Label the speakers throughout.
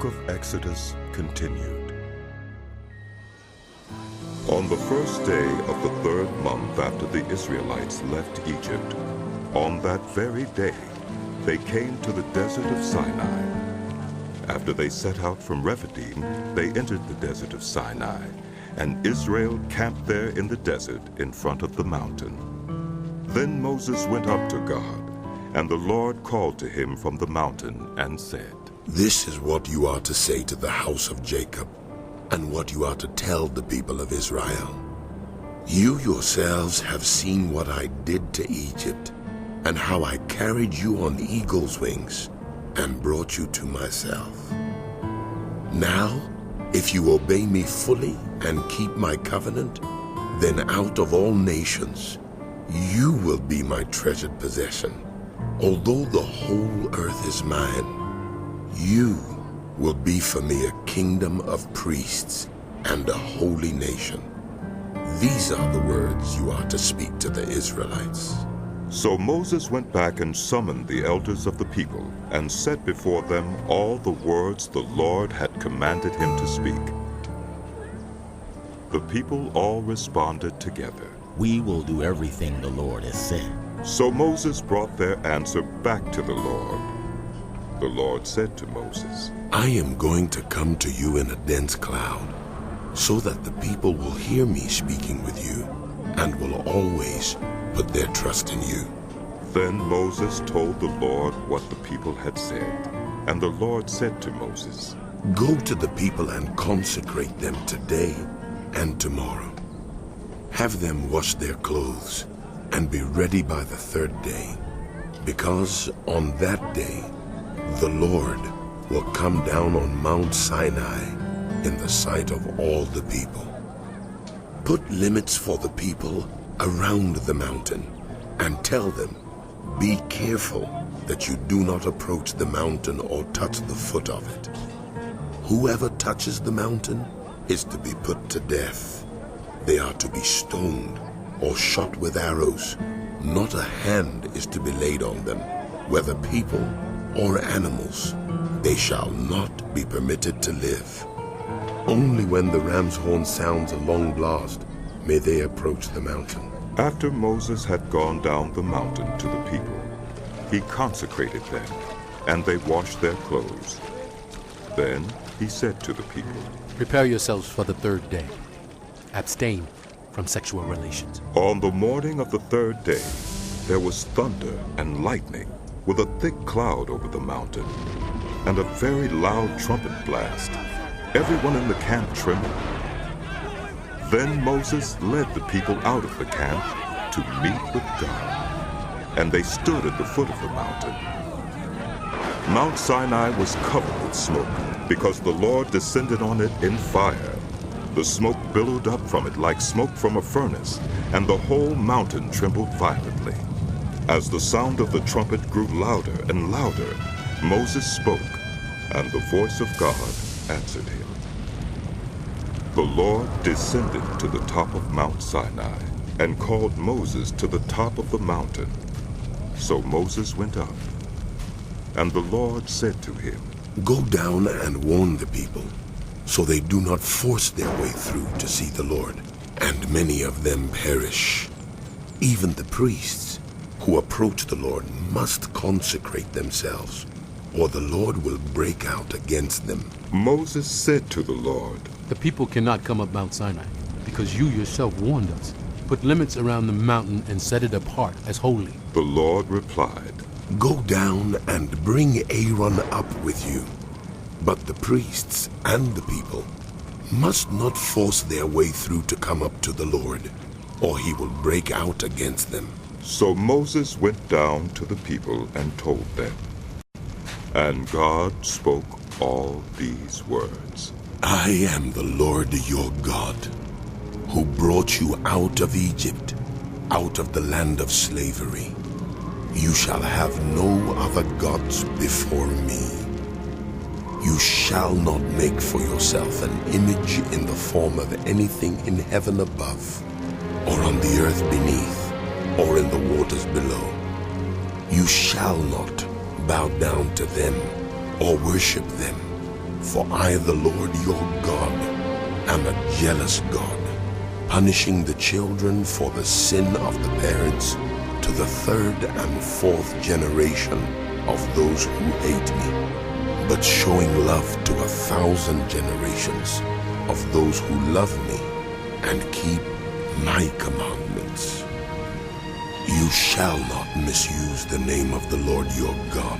Speaker 1: of Exodus continued. On the first day of the third month after the Israelites left Egypt, on that very day, they came to the desert of Sinai. After they set out from Rephidim, they entered the desert of Sinai, and Israel camped there in the desert in front of the mountain. Then Moses went up to God, and the Lord called to him from the mountain and said,
Speaker 2: "This is what you are to say to the house of Jacob, and what you are to tell the people of Israel. You yourselves have seen what I did to Egypt, and how I carried you on eagle's wings and brought you to myself. Now, if you obey me fully and keep my covenant, then out of all nations, you will be my treasured possession. Although the whole earth is mine, you will be for me a kingdom of priests and a holy nation. These are the words you are to speak to the Israelites."
Speaker 1: So Moses went back and summoned the elders of the people and set before them all the words the Lord had commanded him to speak. The people all responded together,
Speaker 3: "We will do everything the Lord has said."
Speaker 1: So Moses brought their answer back to the Lord. The Lord said to Moses,
Speaker 2: "I am going to come to you in a dense cloud, so that the people will hear me speaking with you, and will always put their trust in you."
Speaker 1: Then Moses told the Lord what the people had said, and the Lord said to Moses,
Speaker 2: "Go to the people and consecrate them today and tomorrow. Have them wash their clothes and be ready by the third day, because on that day the Lord will come down on Mount Sinai in the sight of all the people. Put limits for the people around the mountain, and tell them, be careful that you do not approach the mountain or touch the foot of it. Whoever touches the mountain is to be put to death. They are to be stoned or shot with arrows. Not a hand is to be laid on them, whether people or animals. They shall not be permitted to live. Only when the ram's horn sounds a long blast may they approach the mountain."
Speaker 1: After Moses had gone down the mountain to the people, he consecrated them, and they washed their clothes. Then he said to the people,
Speaker 4: "Prepare yourselves for the third day. Abstain from sexual relations."
Speaker 1: On the morning of the third day, there was thunder and lightning, with a thick cloud over the mountain, and a very loud trumpet blast. Everyone in the camp trembled. Then Moses led the people out of the camp to meet with God, and they stood at the foot of the mountain. Mount Sinai was covered with smoke, because the Lord descended on it in fire. The smoke billowed up from it like smoke from a furnace, and the whole mountain trembled violently. As the sound of the trumpet grew louder and louder, Moses spoke, and the voice of God answered him. The Lord descended to the top of Mount Sinai and called Moses to the top of the mountain. So Moses went up, and the Lord said to him,
Speaker 2: "Go down and warn the people, so they do not force their way through to see the Lord, and many of them perish. Even the priests who approach the Lord must consecrate themselves, or the Lord will break out against them."
Speaker 1: Moses said to the Lord,
Speaker 4: "The people cannot come up Mount Sinai, because you yourself warned us. Put limits around the mountain and set it apart as holy."
Speaker 1: The Lord replied,
Speaker 2: "Go down and bring Aaron up with you, but the priests and the people must not force their way through to come up to the Lord, or he will break out against them."
Speaker 1: So Moses went down to the people and told them. And God spoke all these words.
Speaker 2: "I am the Lord your God, who brought you out of Egypt, out of the land of slavery. You shall have no other gods before me. You shall not make for yourself an image in the form of anything in heaven above, or on the earth beneath, or in the waters below. You shall not bow down to them or worship them. For I, the Lord your God, am a jealous God, punishing the children for the sin of the parents to the third and fourth generation of those who hate me, but showing love to 1,000 generations of those who love me and keep my commandments. You shall not misuse the name of the Lord your God,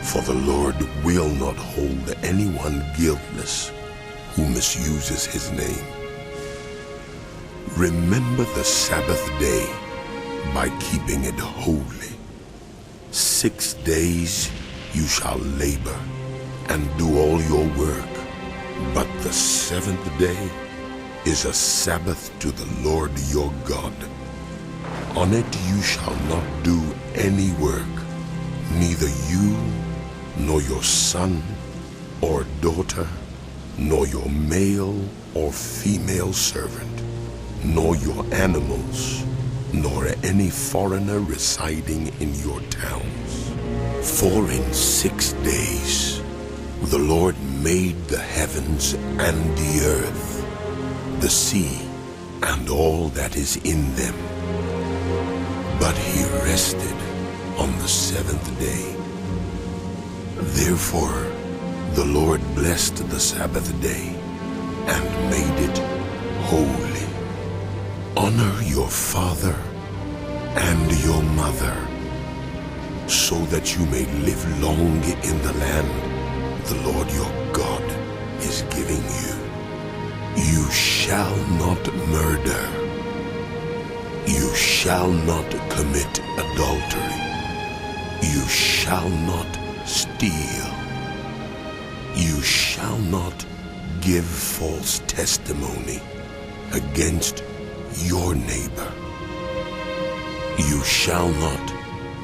Speaker 2: for the Lord will not hold anyone guiltless who misuses his name. Remember the Sabbath day by keeping it holy. 6 days you shall labor and do all your work, but the seventh day is a Sabbath to the Lord your God. On it you shall not do any work, neither you, nor your son or daughter, nor your male or female servant, nor your animals, nor any foreigner residing in your towns. For in 6 days the Lord made the heavens and the earth, the sea, and all that is in them. But he rested on the seventh day. Therefore the Lord blessed the Sabbath day and made it holy. Honor your father and your mother, so that you may live long in the land the Lord your God is giving you. You shall not murder. You shall not commit adultery. You shall not steal. You shall not give false testimony against your neighbor. You shall not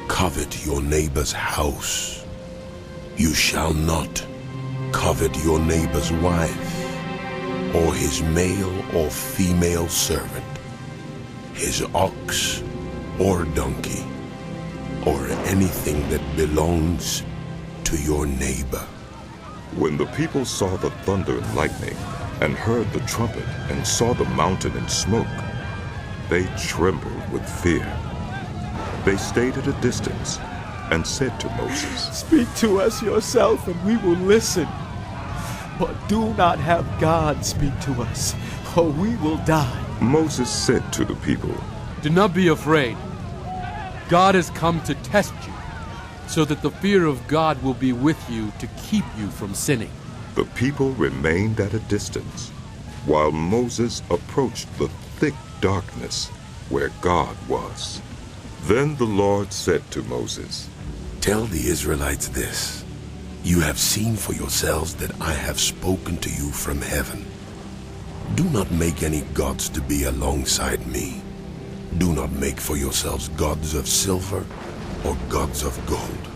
Speaker 2: covet your neighbor's house. You shall not covet your neighbor's wife, or his male or female servant, his ox or donkey, or anything that belongs to your neighbor.
Speaker 1: When the people saw the thunder and lightning, and heard the trumpet, and saw the mountain in smoke, they trembled with fear. They stayed at a distance and said to Moses,
Speaker 5: "Speak to us yourself, and we will listen. But do not have God speak to us, or we will die."
Speaker 1: Moses said to the people,
Speaker 4: Do not be afraid. God has come to test you, so that the fear of God will be with you to keep you from sinning.
Speaker 1: The people remained at a distance, while Moses approached the thick darkness where God was. Then the Lord said to Moses,
Speaker 2: Tell the Israelites this. You have seen for yourselves that I have spoken to you from heaven. Do not make any gods to be alongside me. Do not make for yourselves gods of silver or gods of gold.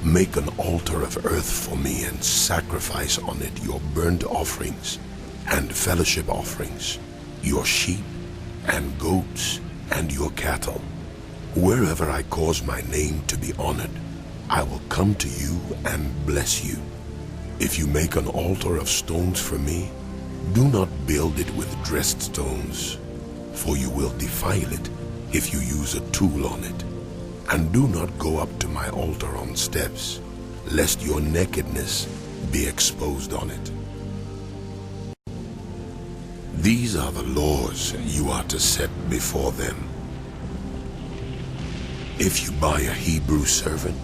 Speaker 2: Make an altar of earth for me and sacrifice on it your burnt offerings and fellowship offerings, your sheep and goats and your cattle. Wherever I cause my name to be honored, I will come to you and bless you. If you make an altar of stones for me, do not build it with dressed stones, for you will defile it if you use a tool on it. And do not go up to my altar on steps, lest your nakedness be exposed on it. These are the laws you are to set before them. If you buy a Hebrew servant,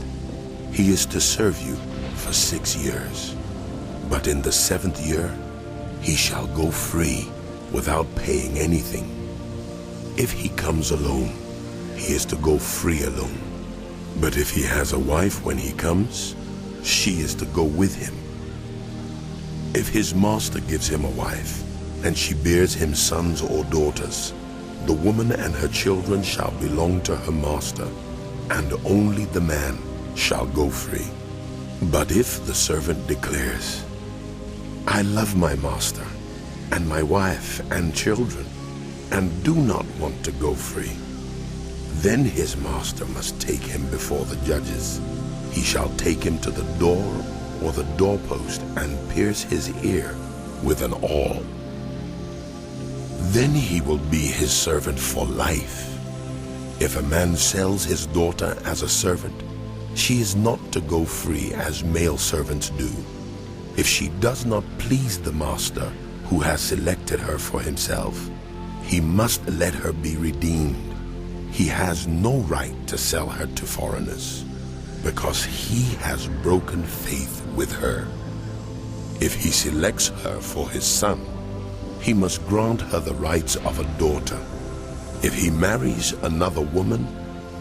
Speaker 2: he is to serve you for 6 years. But in the 7th year, he shall go free without paying anything. If he comes alone, he is to go free alone. But if he has a wife when he comes, she is to go with him. If his master gives him a wife, and she bears him sons or daughters, the woman and her children shall belong to her master, and only the man shall go free. But if the servant declares, I love my master, and my wife and children, and do not want to go free, then his master must take him before the judges. He shall take him to the door or the doorpost and pierce his ear with an awl. Then he will be his servant for life. If a man sells his daughter as a servant, she is not to go free as male servants do. If she does not please the master who has selected her for himself, he must let her be redeemed. He has no right to sell her to foreigners, because he has broken faith with her. If he selects her for his son, he must grant her the rights of a daughter. If he marries another woman,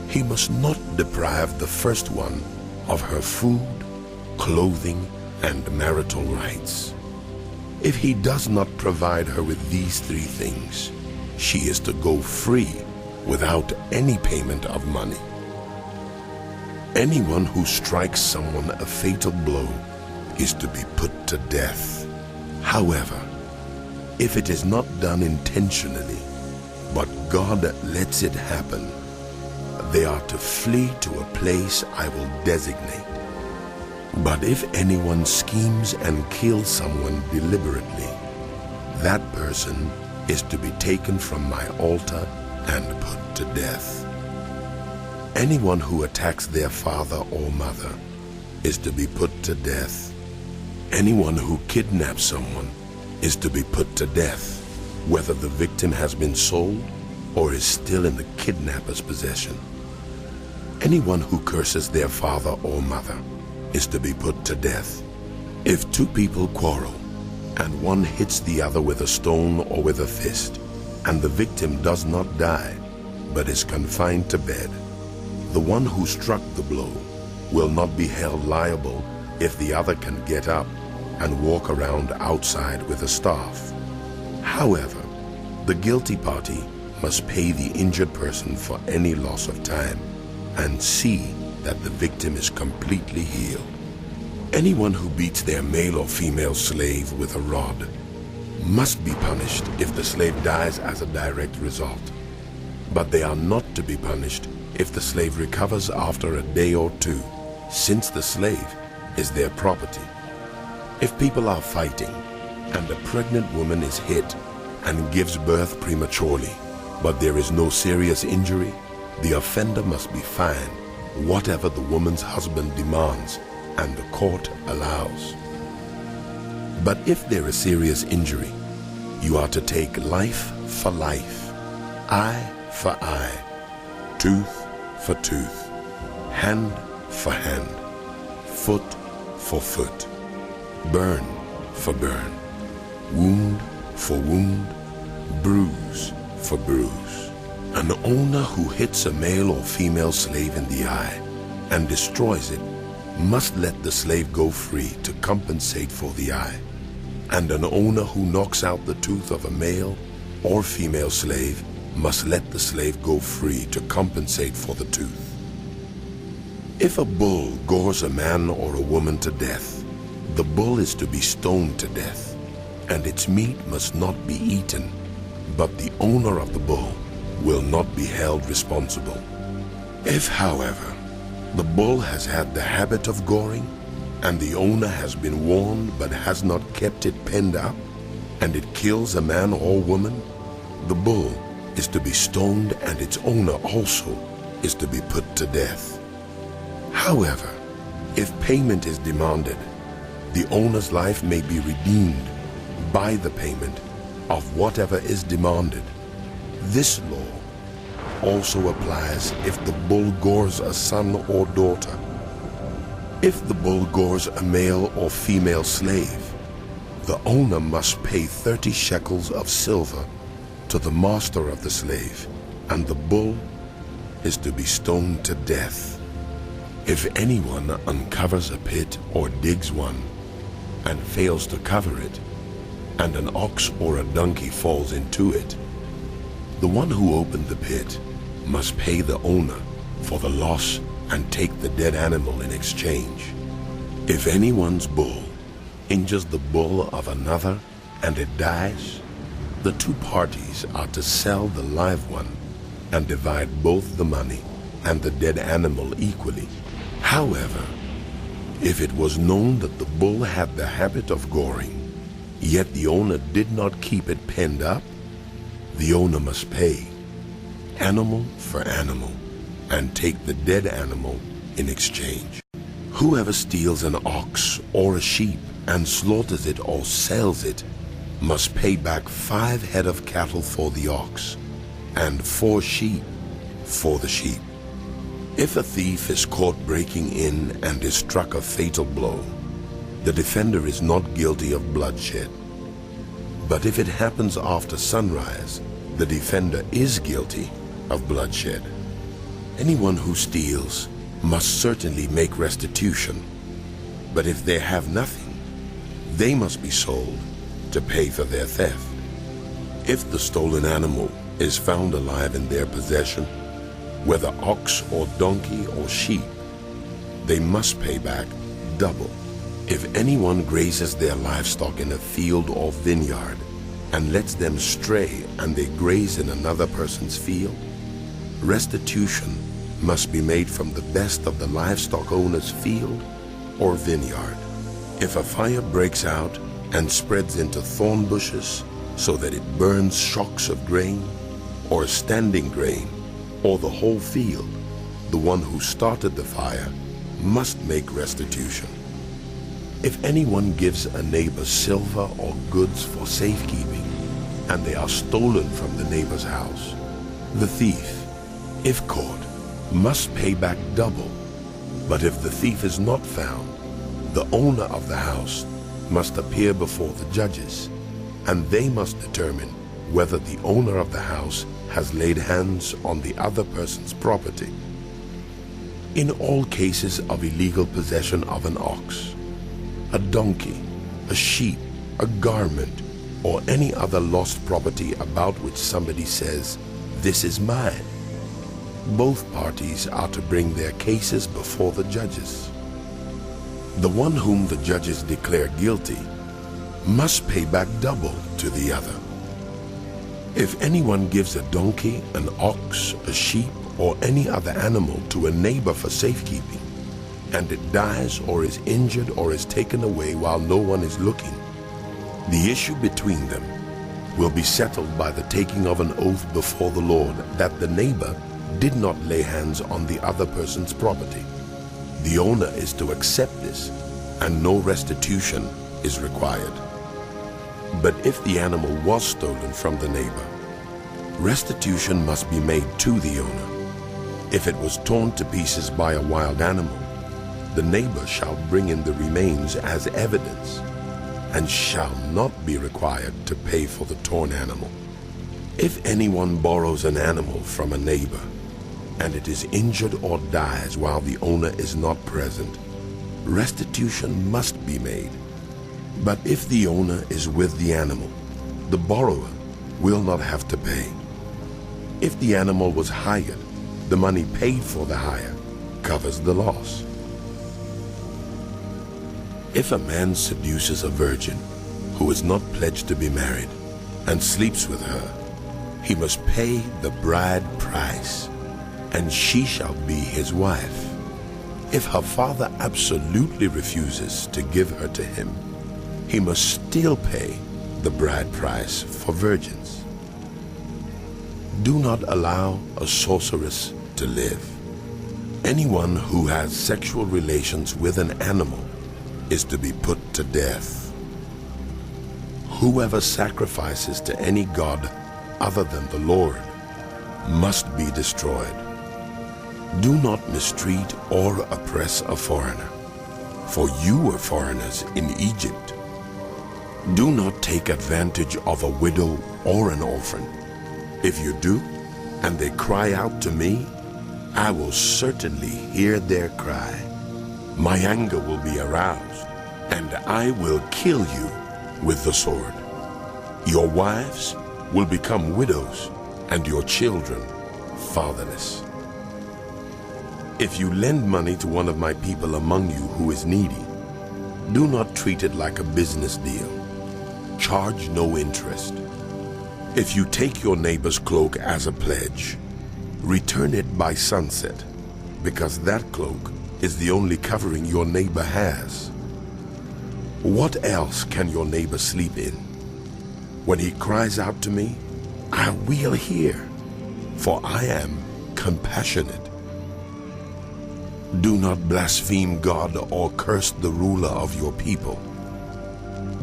Speaker 2: he must not deprive the first one of her food, clothing, and marital rights. If he does not provide her with these three things, she is to go free without any payment of money. Anyone who strikes someone a fatal blow is to be put to death. However, if it is not done intentionally, but God lets it happen, they are to flee to a place I will designate. But if anyone schemes and kills someone deliberately, that person is to be taken from my altar and put to death. Anyone who attacks their father or mother is to be put to death. Anyone who kidnaps someone is to be put to death, whether the victim has been sold or is still in the kidnapper's possession. Anyone who curses their father or mother is to be put to death. If two people quarrel, and one hits the other with a stone or with a fist, and the victim does not die, but is confined to bed, the one who struck the blow will not be held liable if the other can get up and walk around outside with a staff. However, the guilty party must pay the injured person for any loss of time and see that the victim is completely healed. Anyone who beats their male or female slave with a rod must be punished if the slave dies as a direct result. But they are not to be punished if the slave recovers after a day or two, since the slave is their property. If people are fighting and a pregnant woman is hit and gives birth prematurely, but there is no serious injury, the offender must be fined whatever the woman's husband demands and the court allows. But if there is serious injury, you are to take life for life, eye for eye, tooth for tooth, hand for hand, foot for foot, burn for burn, wound for wound, bruise for bruise. An owner who hits a male or female slave in the eye and destroys it must let the slave go free to compensate for the eye. And an owner who knocks out the tooth of a male or female slave must let the slave go free to compensate for the tooth. If a bull gores a man or a woman to death, the bull is to be stoned to death, and its meat must not be eaten, but the owner of the bull will not be held responsible. If, however, the bull has had the habit of goring, and the owner has been warned but has not kept it penned up, and it kills a man or woman, the bull is to be stoned, and its owner also is to be put to death. However, if payment is demanded, the owner's life may be redeemed by the payment of whatever is demanded. This law also applies if the bull gores a son or daughter. If the bull gores a male or female slave, the owner must pay 30 shekels of silver to the master of the slave, and the bull is to be stoned to death. If anyone uncovers a pit or digs one and fails to cover it, and an ox or a donkey falls into it, the one who opened the pit must pay the owner for the loss and take the dead animal in exchange. If anyone's bull injures the bull of another and it dies, the two parties are to sell the live one and divide both the money and the dead animal equally. However, If it was known that the bull had the habit of goring, yet the owner did not keep it penned up, the owner must pay, animal for animal, and take the dead animal in exchange. Whoever steals an ox or a sheep and slaughters it or sells it must pay back 5 head of cattle for the ox and 4 sheep for the sheep. If a thief is caught breaking in and is struck a fatal blow, the defender is not guilty of bloodshed. But if it happens after sunrise, the defender is guilty of bloodshed. Anyone who steals must certainly make restitution, but if they have nothing, they must be sold to pay for their theft. If the stolen animal is found alive in their possession, whether ox or donkey or sheep, they must pay back double. If anyone grazes their livestock in a field or vineyard and lets them stray and they graze in another person's field, restitution must be made from the best of the livestock owner's field or vineyard. If a fire breaks out and spreads into thorn bushes so that it burns shocks of grain or standing grain or the whole field, the one who started the fire must make restitution. If anyone gives a neighbor silver or goods for safekeeping, and they are stolen from the neighbor's house, the thief, if caught, must pay back double. But if the thief is not found, the owner of the house must appear before the judges, and they must determine whether the owner of the house has laid hands on the other person's property. In all cases of illegal possession of an ox, a donkey, a sheep, a garment, or any other lost property about which somebody says, "This is mine," both parties are to bring their cases before the judges. The one whom the judges declare guilty must pay back double to the other. If anyone gives a donkey, an ox, a sheep, or any other animal to a neighbor for safekeeping, and it dies or is injured or is taken away while no one is looking, the issue between them will be settled by the taking of an oath before the Lord that the neighbor did not lay hands on the other person's property. The owner is to accept this, and no restitution is required. But if the animal was stolen from the neighbor, restitution must be made to the owner. If it was torn to pieces by a wild animal, the neighbor shall bring in the remains as evidence, and shall not be required to pay for the torn animal. If anyone borrows an animal from a neighbor, and it is injured or dies while the owner is not present, restitution must be made. But if the owner is with the animal, the borrower will not have to pay. If the animal was hired, the money paid for the hire covers the loss. If a man seduces a virgin who is not pledged to be married and sleeps with her, he must pay the bride price, and she shall be his wife. If her father absolutely refuses to give her to him, he must still pay the bride price for virgins. Do not allow a sorceress to live. Anyone who has sexual relations with an animal is to be put to death. Whoever sacrifices to any god other than the Lord must be destroyed. Do not mistreat or oppress a foreigner, for you were foreigners in Egypt. Do not take advantage of a widow or an orphan. If you do, and they cry out to me, I will certainly hear their cry. My anger will be aroused, and I will kill you with the sword. Your wives will become widows, and your children fatherless. If you lend money to one of my people among you who is needy, do not treat it like a business deal. Charge no interest. If you take your neighbor's cloak as a pledge, return it by sunset, because that cloak is the only covering your neighbor has. What else can your neighbor sleep in? When he cries out to me, I will hear, for I am compassionate. Do not blaspheme God or curse the ruler of your people.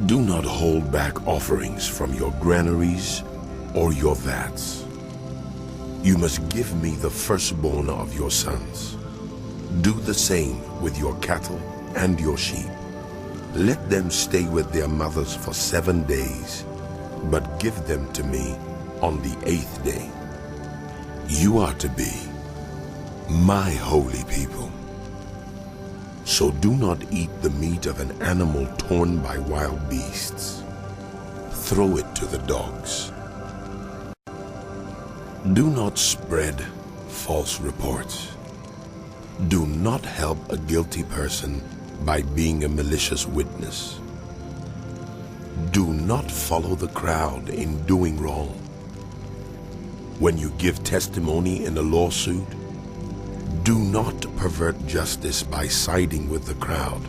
Speaker 2: Do not hold back offerings from your granaries or your vats. You must give me the firstborn of your sons. Do the same with your cattle and your sheep. Let them stay with their mothers for 7 days, but give them to me on the 8th day. You are to be my holy people. So do not eat the meat of an animal torn by wild beasts. Throw it to the dogs. Do not spread false reports. Do not help a guilty person by being a malicious witness. Do not follow the crowd in doing wrong. When you give testimony in a lawsuit, do not pervert justice by siding with the crowd,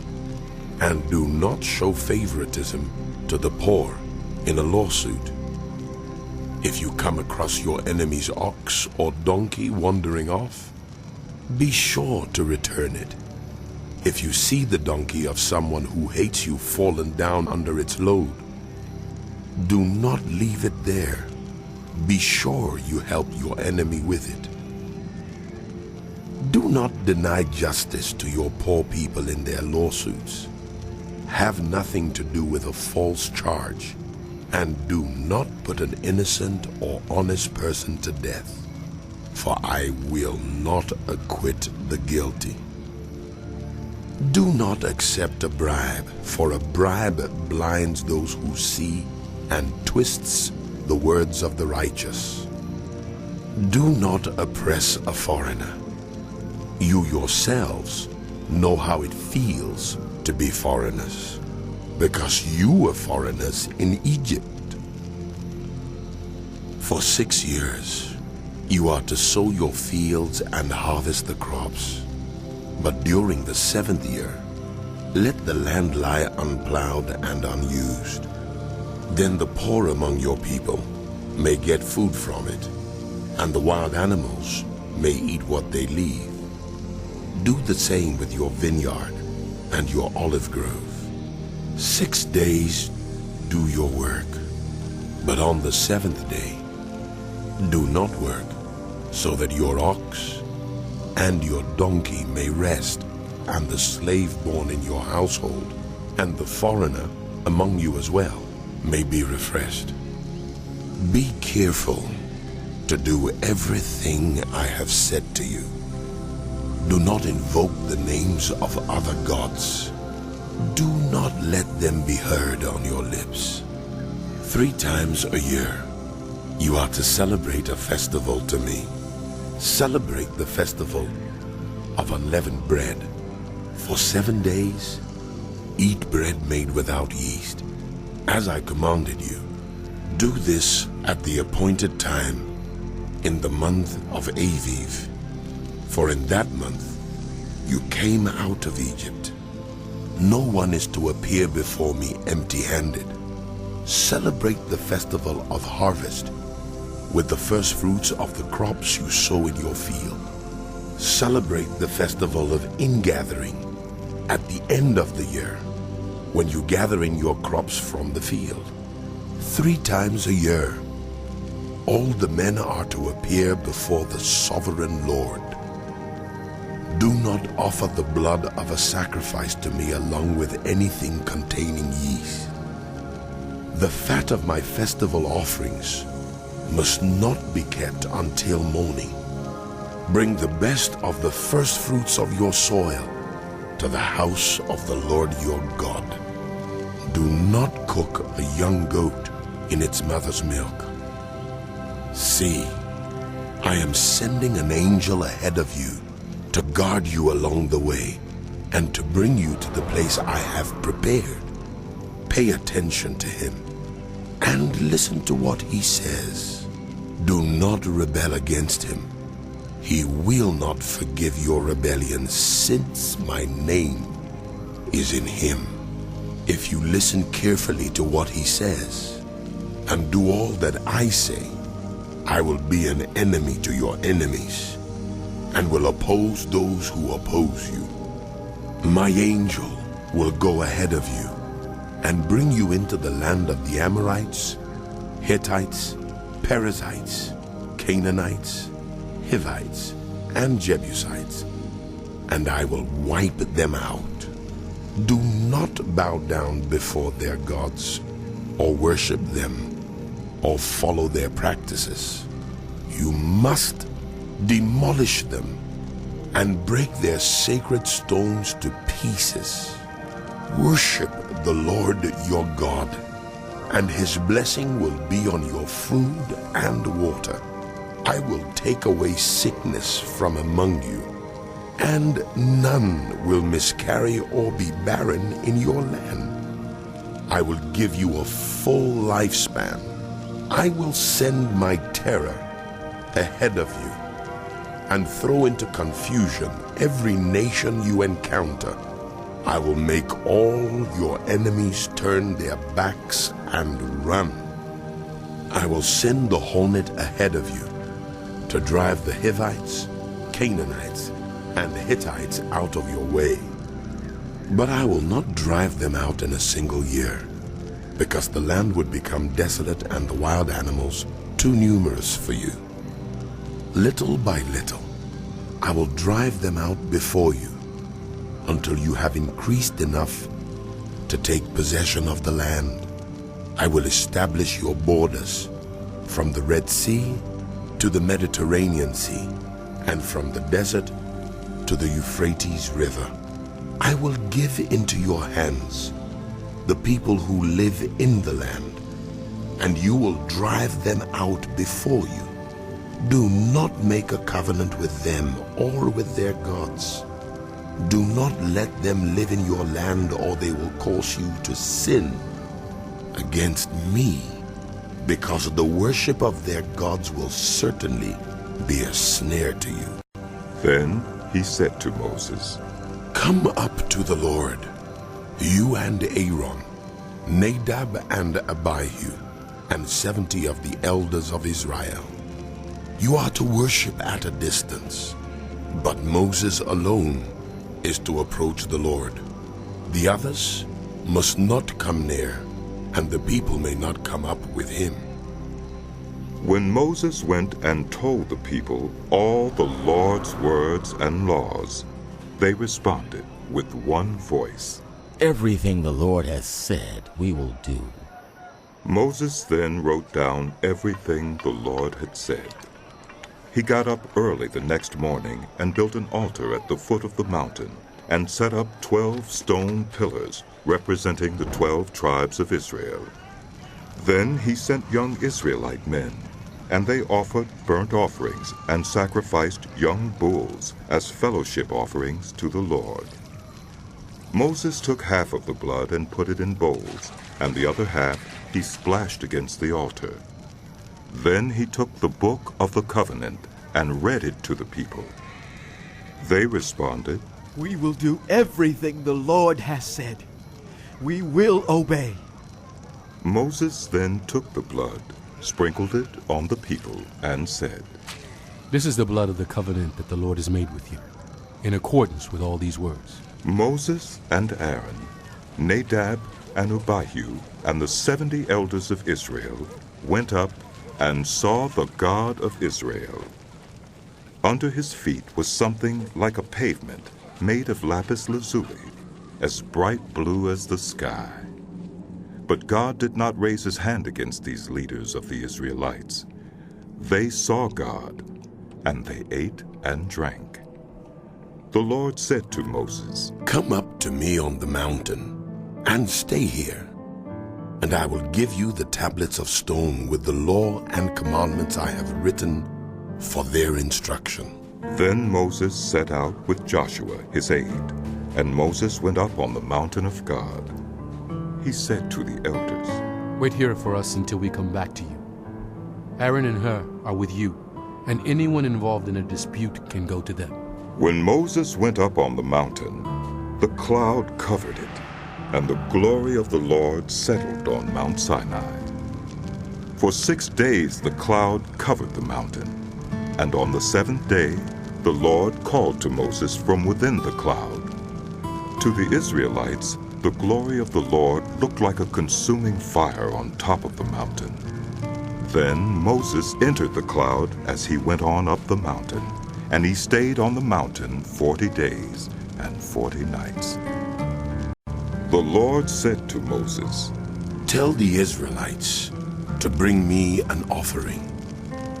Speaker 2: and do not show favoritism to the poor in a lawsuit. If you come across your enemy's ox or donkey wandering off, be sure to return it. If you see the donkey of someone who hates you fallen down under its load, do not leave it there. Be sure you help your enemy with it. Do not deny justice to your poor people in their lawsuits. Have nothing to do with a false charge, and do not put an innocent or honest person to death, for I will not acquit the guilty. Do not accept a bribe, for a bribe blinds those who see and twists the words of the righteous. Do not oppress a foreigner. You yourselves know how it feels to be foreigners, because you were foreigners in Egypt. For 6 years, you are to sow your fields and harvest the crops. But during the 7th year, let the land lie unplowed and unused. Then the poor among your people may get food from it, and the wild animals may eat what they leave. Do the same with your vineyard and your olive grove. 6 days do your work, but on the 7th day do not work, so that your ox and your donkey may rest, and the slave born in your household, and the foreigner among you as well, may be refreshed. Be careful to do everything I have said to you. Do not invoke the names of other gods. Do not let them be heard on your lips. 3 times a year, you are to celebrate a festival to me. Celebrate the festival of unleavened bread. For 7 days, eat bread made without yeast, as I commanded you. Do this at the appointed time in the month of Aviv, for in that month you came out of Egypt. No one is to appear before me empty-handed. Celebrate the festival of harvest with the first fruits of the crops you sow in your field. Celebrate the festival of ingathering at the end of the year, when you gather in your crops from the field. 3 times a year, all the men are to appear before the sovereign Lord. Do not offer the blood of a sacrifice to me along with anything containing yeast. The fat of my festival offerings must not be kept until morning. Bring the best of the first fruits of your soil to the house of the Lord your God. Do not cook a young goat in its mother's milk. See, I am sending an angel ahead of you to guard you along the way and to bring you to the place I have prepared. Pay attention to him and listen to what he says. Do not rebel against him, He will not forgive your rebellion, since my name is in him. If you listen carefully to what he says and do all that I say, I will be an enemy to your enemies and will oppose those who oppose you. My angel will go ahead of you and bring you into the land of the Amorites, Hittites, Perizzites, Canaanites, Hivites, and Jebusites, and I will wipe them out. Do not bow down before their gods, or worship them, or follow their practices. You must demolish them and break their sacred stones to pieces. Worship the Lord your God, and his blessing will be on your food and water. I will take away sickness from among you, and none will miscarry or be barren in your land. I will give you a full lifespan. I will send my terror ahead of you and throw into confusion every nation you encounter. I will make all your enemies turn their backs and run. I will send the hornet ahead of you to drive the Hivites, Canaanites, and Hittites out of your way. But I will not drive them out in a single year, because the land would become desolate and the wild animals too numerous for you. Little by little, I will drive them out before you until you have increased enough to take possession of the land. I will establish your borders from the Red Sea to the Mediterranean Sea, and from the desert to the Euphrates River. I will give into your hands the people who live in the land, and you will drive them out before you. Do not make a covenant with them or with their gods. Do not let them live in your land, or they will cause you to sin against me, because the worship of their gods will certainly be a snare to you.
Speaker 1: Then he said to Moses,
Speaker 2: Come up to the Lord, you and Aaron, Nadab and Abihu, and 70 of the elders of Israel. You are to worship at a distance, but Moses alone is to approach the Lord. The others must not come near, and the people may not come up with him.
Speaker 1: When Moses went and told the people all the Lord's words and laws, they responded with one voice,
Speaker 3: Everything the Lord has said, we will do.
Speaker 1: Moses then wrote down everything the Lord had said. He got up early the next morning and built an altar at the foot of the mountain and set up 12 stone pillars representing the 12 tribes of Israel. Then he sent young Israelite men, and they offered burnt offerings and sacrificed young bulls as fellowship offerings to the Lord. Moses took half of the blood and put it in bowls, and the other half he splashed against the altar. Then he took the book of the covenant and read it to the people. They responded,
Speaker 5: We will do everything the Lord has said. We will obey.
Speaker 1: Moses then took the blood, sprinkled it on the people, and said,
Speaker 4: This is the blood of the covenant that the Lord has made with you, in accordance with all these words.
Speaker 1: Moses and Aaron, Nadab and Abihu, and the 70 elders of Israel went up and saw the God of Israel. Under his feet was something like a pavement made of lapis lazuli, as bright blue as the sky. But God did not raise his hand against these leaders of the Israelites. They saw God, and they ate and drank. The Lord said to Moses,
Speaker 2: Come up to me on the mountain and stay here, and I will give you the tablets of stone with the law and commandments I have written for their instruction.
Speaker 1: Then Moses set out with Joshua his aide, and Moses went up on the mountain of God. He said to the elders,
Speaker 4: Wait here for us until we come back to you. Aaron and Hur are with you, and anyone involved in a dispute can go to them.
Speaker 1: When Moses went up on the mountain, the cloud covered it, and the glory of the Lord settled on Mount Sinai. For 6 days the cloud covered the mountain, and on the 7th day the Lord called to Moses from within the cloud. To the Israelites, the glory of the Lord looked like a consuming fire on top of the mountain. Then Moses entered the cloud as he went on up the mountain, and he stayed on the mountain 40 days and 40 nights. The Lord said to Moses,
Speaker 2: "Tell the Israelites to bring me an offering.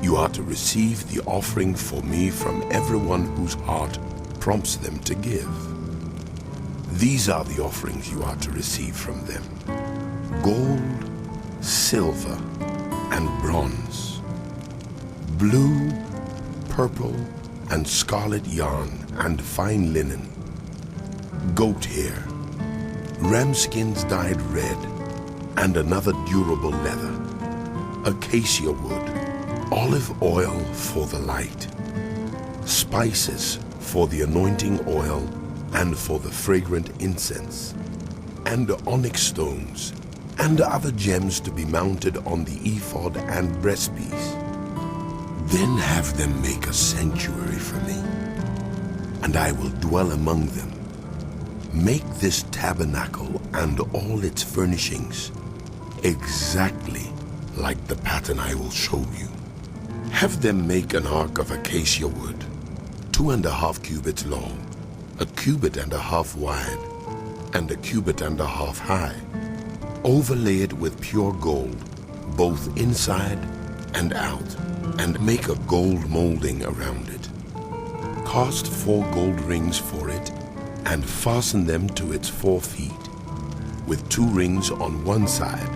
Speaker 2: You are to receive the offering for me from everyone whose heart prompts them to give. These are the offerings you are to receive from them: gold, silver, and bronze, blue, purple, and scarlet yarn and fine linen, goat hair, ram skins dyed red, and another durable leather, acacia wood, olive oil for the light, spices for the anointing oil and for the fragrant incense, and onyx stones, and other gems to be mounted on the ephod and breastpiece. Then have them make a sanctuary for me, and I will dwell among them. Make this tabernacle and all its furnishings exactly like the pattern I will show you. Have them make an ark of acacia wood, 2.5 cubits long, 1.5 cubits wide, and 1.5 cubits high. Overlay it with pure gold, both inside and out, and make a gold molding around it. Cast 4 gold rings for it, and fasten them to its 4 feet, with 2 rings on one side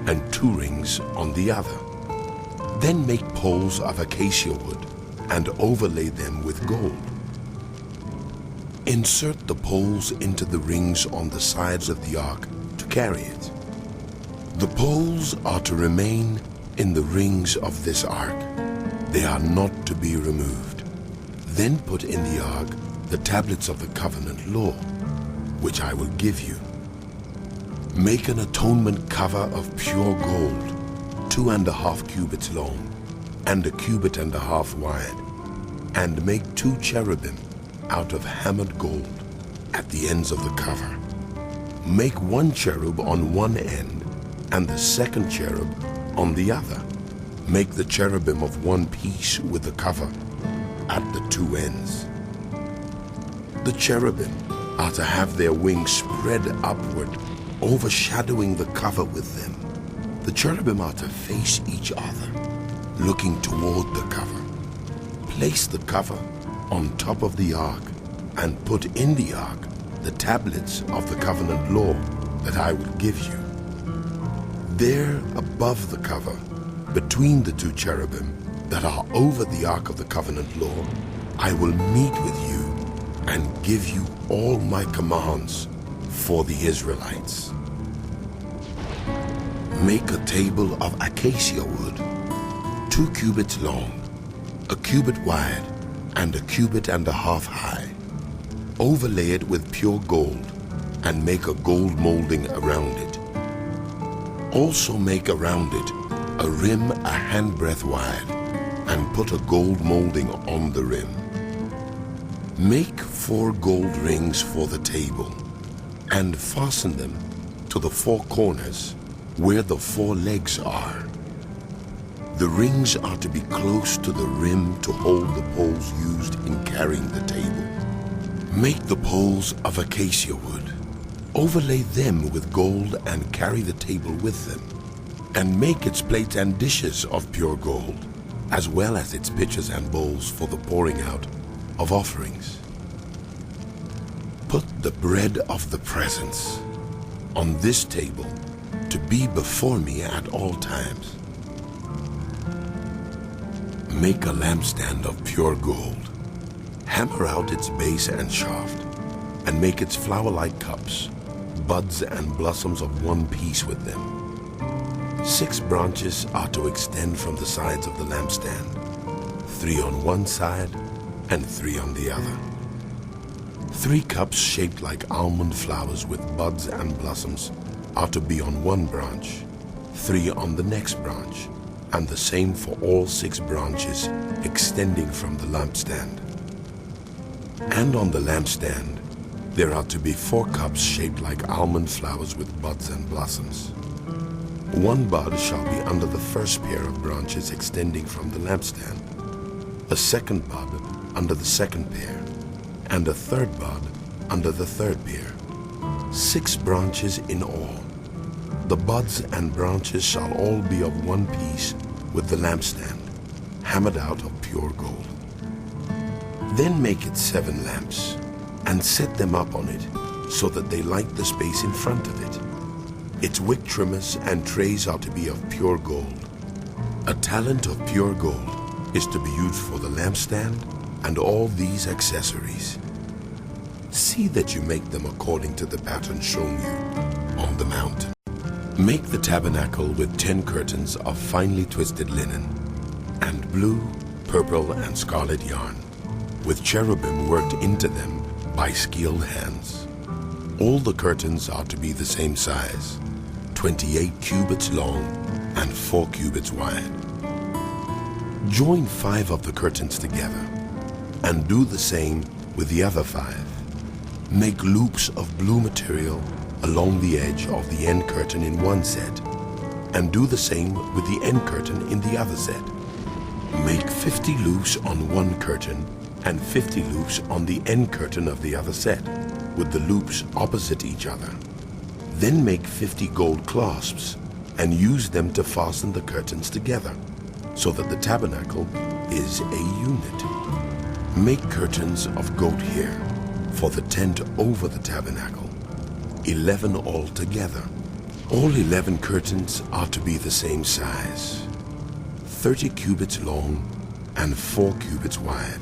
Speaker 2: and 2 rings on the other. Then make poles of acacia wood, and overlay them with gold. Insert the poles into the rings on the sides of the ark to carry it. The poles are to remain in the rings of this ark. They are not to be removed. Then put in the ark the tablets of the covenant law, which I will give you. Make an atonement cover of pure gold, 2.5 cubits long, and 1.5 cubits wide, and make 2 cherubim out of hammered gold at the ends of the cover. Make 1 cherub on one end, and the 2nd cherub on the other. Make the cherubim of one piece with the cover at the 2 ends. The cherubim are to have their wings spread upward, overshadowing the cover with them. The cherubim are to face each other, looking toward the cover. Place the cover on top of the ark, and put in the ark the tablets of the covenant law that I will give you. There above the cover, between the 2 cherubim that are over the ark of the covenant law, I will meet with you and give you all my commands for the Israelites. Make a table of acacia wood, 2 cubits long, 1 cubit wide, and 1.5 cubits high. Overlay it with pure gold, and make a gold molding around it. Also make around it a rim 1 handbreadth wide, and put a gold molding on the rim. Make 4 gold rings for the table, and fasten them to the 4 corners where the 4 legs are. The rings are to be close to the rim to hold the poles used in carrying the table. Make the poles of acacia wood. Overlay them with gold and carry the table with them. And make its plates and dishes of pure gold, as well as its pitchers and bowls for the pouring out of offerings. Put the bread of the presence on this table to be before me at all times. Make a lampstand of pure gold. Hammer out its base and shaft, and make its flower-like cups, buds and blossoms of one piece with them. 6 branches are to extend from the sides of the lampstand. 3 on one side and 3 on the other. 3 cups shaped like almond flowers with buds and blossoms are to be on one branch, 3 on the next branch, and the same for all 6 branches extending from the lampstand. And on the lampstand, there are to be 4 cups shaped like almond flowers with buds and blossoms. 1 bud shall be under the first pair of branches extending from the lampstand, a 2nd bud under the 2nd pair, and a 3rd bud under the 3rd pair. 6 branches in all. The buds and branches shall all be of one piece with the lampstand, hammered out of pure gold. Then make it 7 lamps, and set them up on it, so that they light the space in front of it. Its wick trimmers and trays are to be of pure gold. A talent of pure gold is to be used for the lampstand and all these accessories. See that you make them according to the pattern shown you on the mountain. Make the tabernacle with 10 curtains of finely twisted linen, and blue, purple, and scarlet yarn, with cherubim worked into them by skilled hands. All the curtains are to be the same size, 28 cubits long and 4 cubits wide. Join 5 of the curtains together, and do the same with the other 5. Make loops of blue material along the edge of the end curtain in one set, and do the same with the end curtain in the other set. Make 50 loops on one curtain and 50 loops on the end curtain of the other set, with the loops opposite each other. Then make 50 gold clasps and use them to fasten the curtains together, so that the tabernacle is a unit. Make curtains of goat hair for the tent over the tabernacle, 11 altogether. All 11 curtains are to be the same size, 30 cubits long and 4 cubits wide.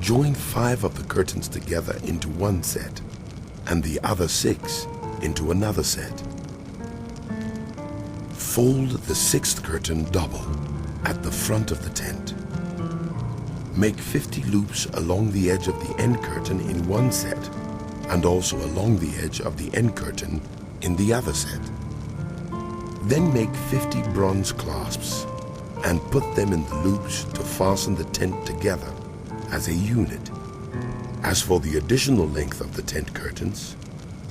Speaker 2: Join 5 of the curtains together into one set, and the other 6 into another set. Fold the 6th curtain double at the front of the tent. Make 50 loops along the edge of the end curtain in one set, and also along the edge of the end curtain in the other set. Then make 50 bronze clasps and put them in the loops to fasten the tent together as a unit. As for the additional length of the tent curtains,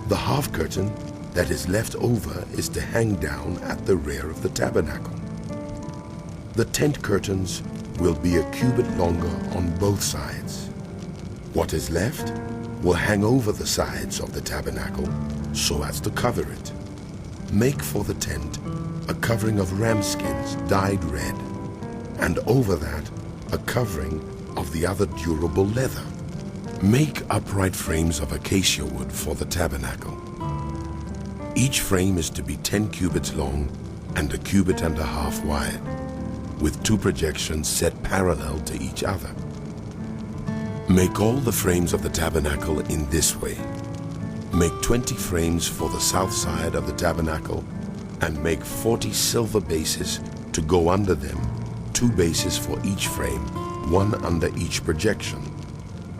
Speaker 2: the half curtain that is left over is to hang down at the rear of the tabernacle. The tent curtains will be a cubit longer on both sides. What is left will hang over the sides of the tabernacle so as to cover it. Make for the tent a covering of ram skins dyed red, and over that a covering of the other durable leather. Make upright frames of acacia wood for the tabernacle. Each frame is to be 10 cubits long and a cubit and a half wide, with 2 projections set parallel to each other. Make all the frames of the tabernacle in this way. Make 20 frames for the south side of the tabernacle, and make 40 silver bases to go under them, 2 bases for each frame, 1 under each projection.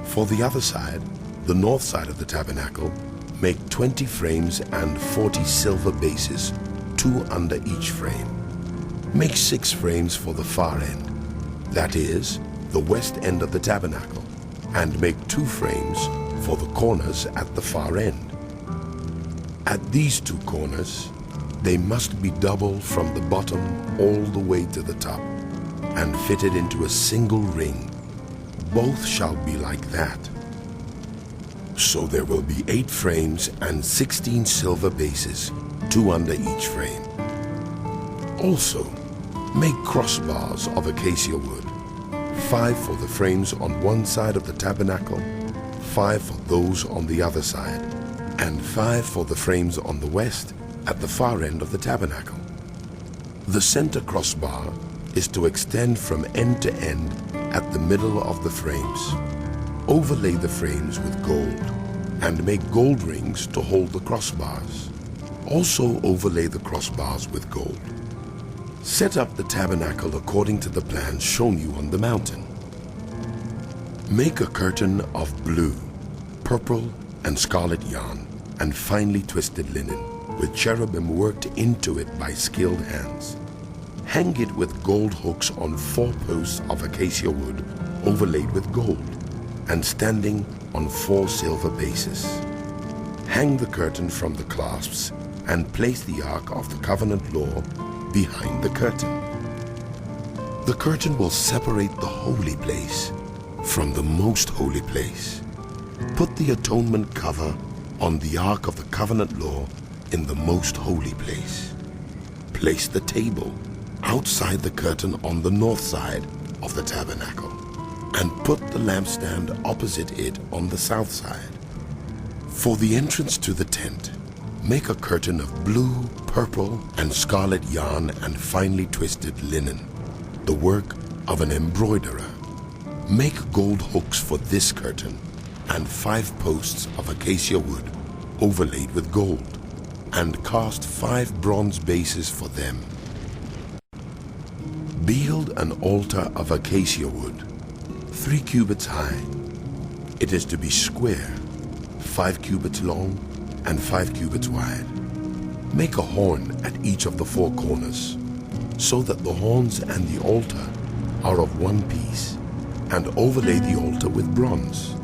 Speaker 2: For the other side, the north side of the tabernacle, make 20 frames and 40 silver bases, 2 under each frame. Make 6 frames for the far end, that is, the west end of the tabernacle, and make 2 frames for the corners at the far end. At these 2 corners, they must be double from the bottom all the way to the top, and fitted into a single ring. Both shall be like that. So there will be 8 frames and 16 silver bases, 2 under each frame. Also, make crossbars of acacia wood, 5 for the frames on one side of the tabernacle, 5 for those on the other side, and 5 for the frames on the west at the far end of the tabernacle. The center crossbar is to extend from end to end at the middle of the frames. Overlay the frames with gold, and make gold rings to hold the crossbars. Also overlay the crossbars with gold. Set up the tabernacle according to the plan shown you on the mountain. Make a curtain of blue, purple, and scarlet yarn, and finely twisted linen, with cherubim worked into it by skilled hands. Hang it with gold hooks on 4 posts of acacia wood overlaid with gold, and standing on 4 silver bases. Hang the curtain from the clasps, and place the Ark of the Covenant law behind the curtain. The curtain will separate the holy place from the most holy place. Put the atonement cover on the Ark of the Covenant law in the most holy place. Place the table outside the curtain on the north side of the tabernacle, and put the lampstand opposite it on the south side. For the entrance to the tent, make a curtain of blue, purple, and scarlet yarn and finely twisted linen, the work of an embroiderer. Make gold hooks for this curtain, and 5 posts of acacia wood overlaid with gold, and cast 5 bronze bases for them. Build an altar of acacia wood, 3 cubits high. It is to be square, 5 cubits long, and 5 cubits wide. Make a horn at each of the 4 corners, so that the horns and the altar are of one piece, and overlay the altar with bronze.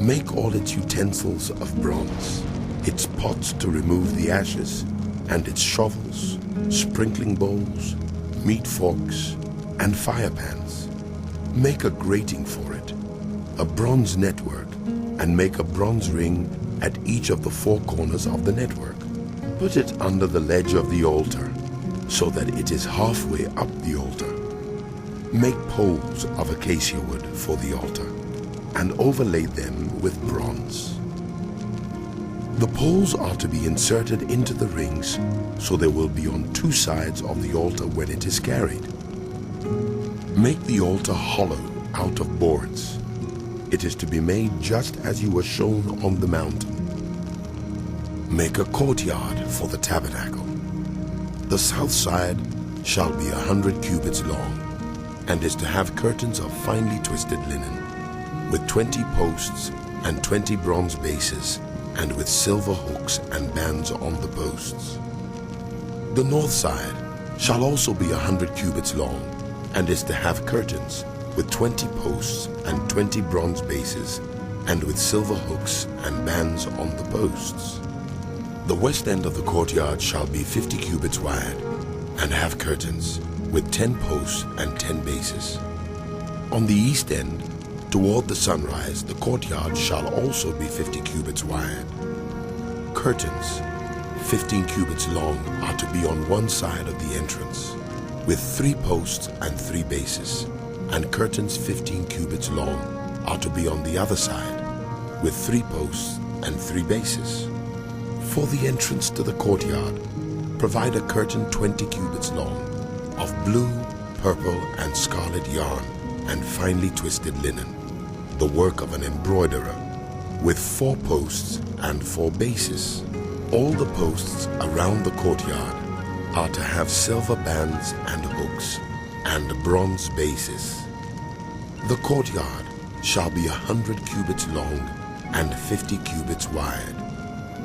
Speaker 2: Make all its utensils of bronze, its pots to remove the ashes, and its shovels, sprinkling bowls, meat forks, and fire pans. Make a grating for it, a bronze network, and make a bronze ring at each of the 4 corners of the network. Put it under the ledge of the altar, so that it is halfway up the altar. Make poles of acacia wood for the altar, and overlay them with bronze. The poles are to be inserted into the rings, so they will be on 2 sides of the altar when it is carried. Make the altar hollow out of boards. It is to be made just as you were shown on the mountain. Make a courtyard for the tabernacle. The south side shall be 100 cubits long, and is to have curtains of finely twisted linen, with 20 posts and 20 bronze bases, and with silver hooks and bands on the posts. The north side shall also be 100 cubits long, and is to have curtains with 20 posts and 20 bronze bases, and with silver hooks and bands on the posts. The west end of the courtyard shall be 50 cubits wide, and have curtains with 10 posts and 10 bases. On the east end, toward the sunrise, the courtyard shall also be 50 cubits wide. Curtains, 15 cubits long, are to be on one side of the entrance, with 3 posts and 3 bases, and curtains 15 cubits long are to be on the other side, with 3 posts and 3 bases. For the entrance to the courtyard, provide a curtain 20 cubits long, of blue, purple, and scarlet yarn, and finely twisted linen, the work of an embroiderer, with 4 posts and 4 bases. All the posts around the courtyard are to have silver bands and hooks, and bronze bases. The courtyard shall be 100 cubits long and 50 cubits wide,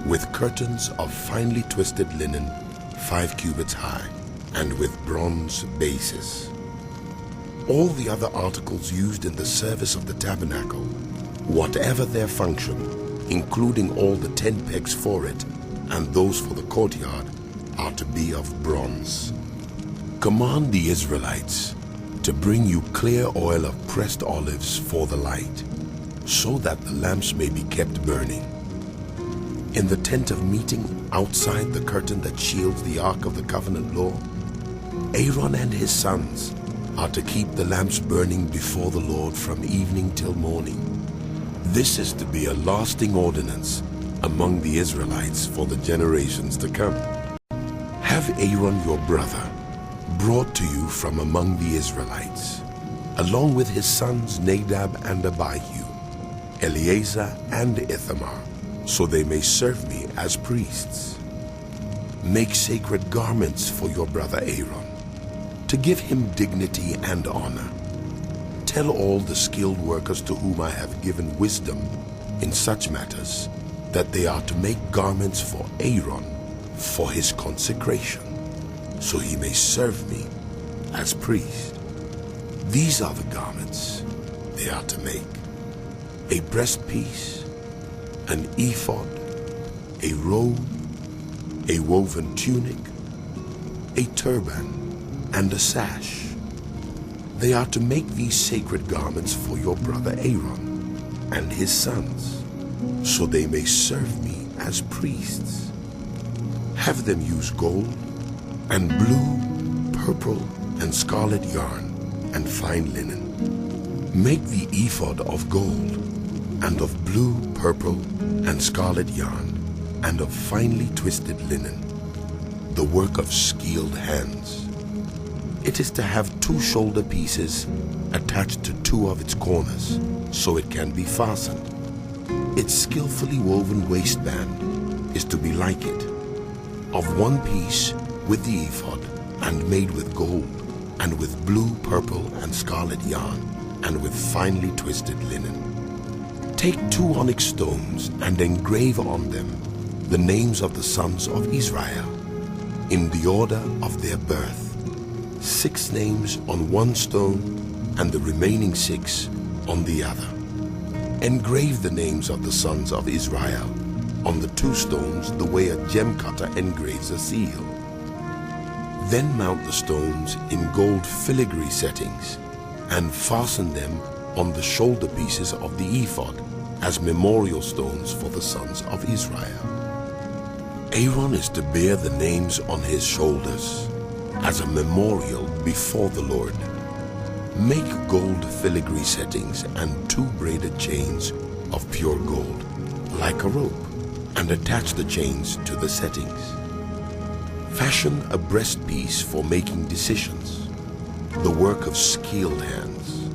Speaker 2: with curtains of finely twisted linen 5 cubits high, and with bronze bases. All the other articles used in the service of the tabernacle, whatever their function, including all the tent pegs for it and those for the courtyard, are to be of bronze. Command the Israelites to bring you clear oil of pressed olives for the light, so that the lamps may be kept burning. In the tent of meeting outside the curtain that shields the Ark of the Covenant law, Aaron and his sons are to keep the lamps burning before the Lord from evening till morning. This is to be a lasting ordinance among the Israelites for the generations to come. Have Aaron your brother brought to you from among the Israelites, along with his sons Nadab and Abihu, Eleazar and Ithamar, so they may serve me as priests. Make sacred garments for your brother Aaron, to give him dignity and honor. Tell all the skilled workers to whom I have given wisdom in such matters that they are to make garments for Aaron for his consecration, so he may serve me as priest. These are the garments they are to make: a breastpiece, an ephod, a robe, a woven tunic, a turban, and a sash. They are to make these sacred garments for your brother Aaron and his sons, so they may serve me as priests. Have them use gold and blue, purple, and scarlet yarn and fine linen. Make the ephod of gold and of blue, purple, and scarlet yarn and of finely twisted linen, the work of skilled hands. It is to have 2 shoulder pieces attached to 2 of its corners, so it can be fastened. Its skillfully woven waistband is to be like it, of 1 piece with the ephod, and made with gold, and with blue, purple, and scarlet yarn, and with finely twisted linen. Take 2 onyx stones and engrave on them the names of the sons of Israel, in the order of their birth, 6 names on 1 stone, and the remaining 6 on the other. Engrave the names of the sons of Israel on the 2 stones the way a gem cutter engraves a seal. Then mount the stones in gold filigree settings and fasten them on the shoulder pieces of the ephod as memorial stones for the sons of Israel. Aaron is to bear the names on his shoulders as a memorial before the Lord. Make gold filigree settings and 2 braided chains of pure gold, like a rope, and attach the chains to the settings. Fashion a breastpiece for making decisions, the work of skilled hands.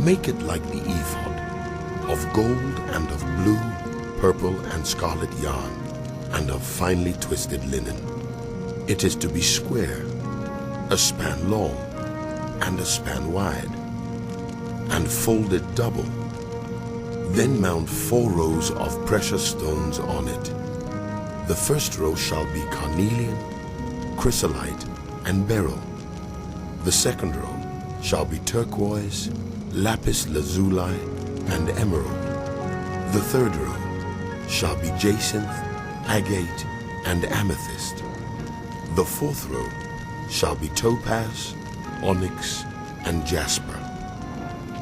Speaker 2: Make it like the ephod, of gold and of blue, purple, and scarlet yarn, and of finely twisted linen. It is to be square, a span long, and a span wide, and folded double. Then mount 4 rows of precious stones on it. The first row shall be carnelian, chrysolite, and beryl. The second row shall be turquoise, lapis lazuli, and emerald. The third row shall be jacinth, agate, and amethyst. The fourth row shall be topaz, onyx, and jasper.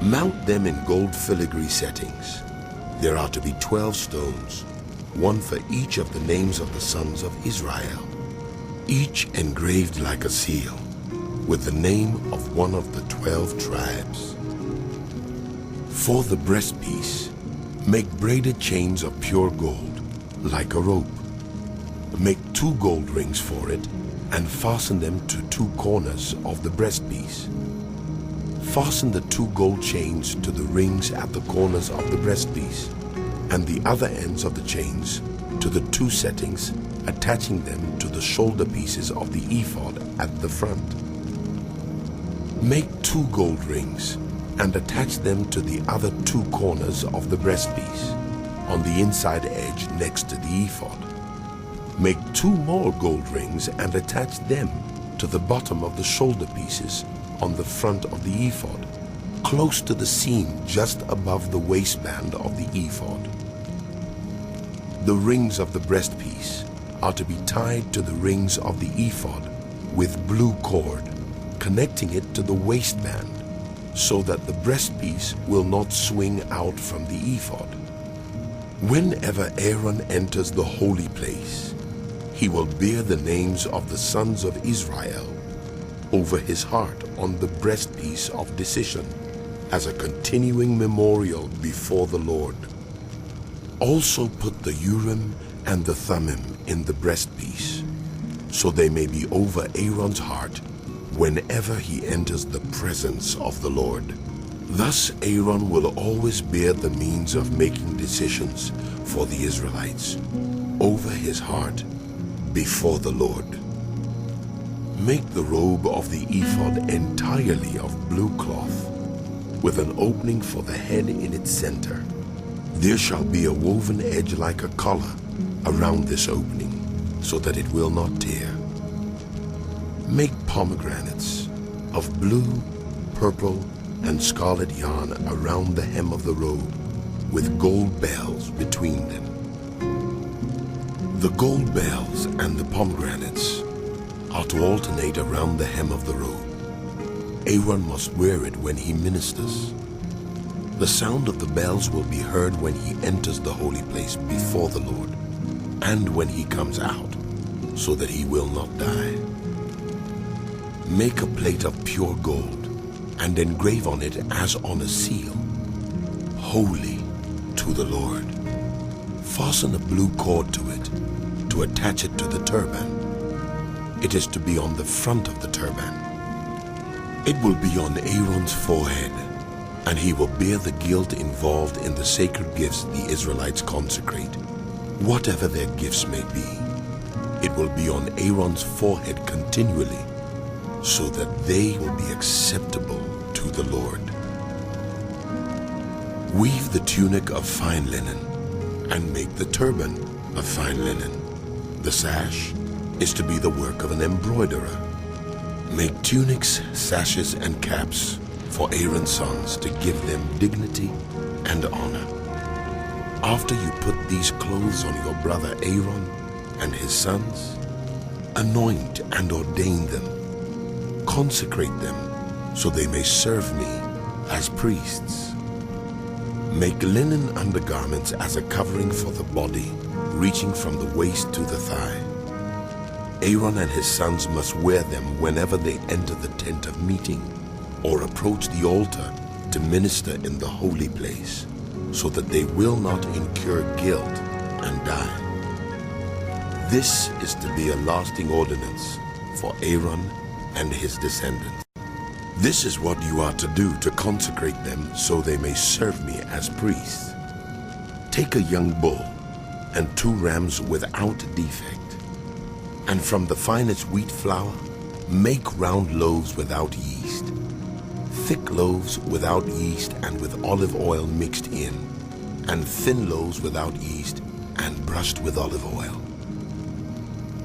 Speaker 2: Mount them in gold filigree settings. There are to be 12 stones, 1 for each of the names of the sons of Israel, each engraved like a seal, with the name of one of the 12 tribes. For the breastpiece, make braided chains of pure gold, like a rope. Make 2 gold rings for it, and fasten them to 2 corners of the breastpiece. Fasten the 2 gold chains to the rings at the corners of the breastpiece, and the other ends of the chains to the 2 settings, attaching them to the shoulder pieces of the ephod at the front. Make 2 gold rings and attach them to the other 2 corners of the breastpiece, on the inside edge next to the ephod. Make 2 more gold rings and attach them to the bottom of the shoulder pieces on the front of the ephod, close to the seam just above the waistband of the ephod. The rings of the breastpiece are to be tied to the rings of the ephod with blue cord, connecting it to the waistband, so that the breastpiece will not swing out from the ephod. Whenever Aaron enters the holy place, he will bear the names of the sons of Israel over his heart on the breastpiece of decision as a continuing memorial before the Lord. Also put the Urim and the Thummim in the breastpiece, so they may be over Aaron's heart whenever he enters the presence of the Lord. Thus Aaron will always bear the means of making decisions for the Israelites over his heart before the Lord. Make the robe of the ephod entirely of blue cloth, with an opening for the head in its center. There shall be a woven edge like a collar around this opening, so that it will not tear. Make pomegranates of blue, purple, and scarlet yarn around the hem of the robe, with gold bells between them. The gold bells and the pomegranates are to alternate around the hem of the robe. Aaron must wear it when he ministers. The sound of the bells will be heard when he enters the holy place before the Lord, and when he comes out, so that he will not die. Make a plate of pure gold, and engrave on it as on a seal, holy to the Lord. Fasten a blue cord to it, to attach it to the turban. It is to be on the front of the turban. It will be on Aaron's forehead, and he will bear the guilt involved in the sacred gifts the Israelites consecrate, whatever their gifts may be. It will be on Aaron's forehead continually, so that they will be acceptable to the Lord. Weave the tunic of fine linen, and make the turban of fine linen. The sash is to be the work of an embroiderer. Make tunics, sashes, and caps for Aaron's sons to give them dignity and honor. After you put these clothes on your brother Aaron and his sons, anoint and ordain them, consecrate them so they may serve me as priests. Make linen undergarments as a covering for the body, reaching from the waist to the thigh. Aaron and his sons must wear them whenever they enter the tent of meeting or approach the altar to minister in the holy place, so that they will not incur guilt and die. This is to be a lasting ordinance for Aaron and his descendants. This is what you are to do to consecrate them so they may serve me as priests. Take a young bull and 2 rams without defect, and from the finest wheat flour make round loaves without yeast, thick loaves without yeast and with olive oil mixed in, and thin loaves without yeast and brushed with olive oil.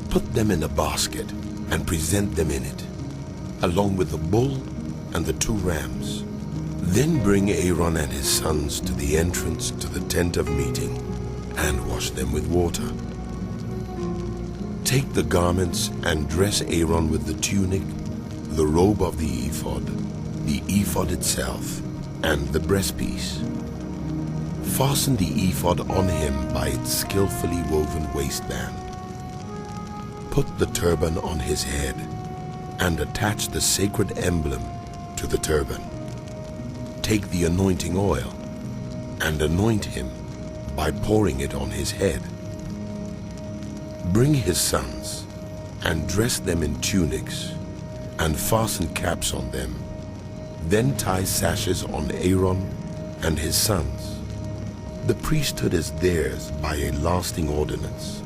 Speaker 2: Put them in a basket and present them in it, along with the bull and the 2 rams. Then bring Aaron and his sons to the entrance to the tent of meeting and wash them with water. Take the garments and dress Aaron with the tunic, the robe of the ephod itself, and the breastpiece. Fasten the ephod on him by its skillfully woven waistband. Put the turban on his head and attach the sacred emblem to the turban. Take the anointing oil and anoint him by pouring it on his head. Bring his sons and dress them in tunics and fasten caps on them. Then tie sashes on Aaron and his sons. The priesthood is theirs by a lasting ordinance.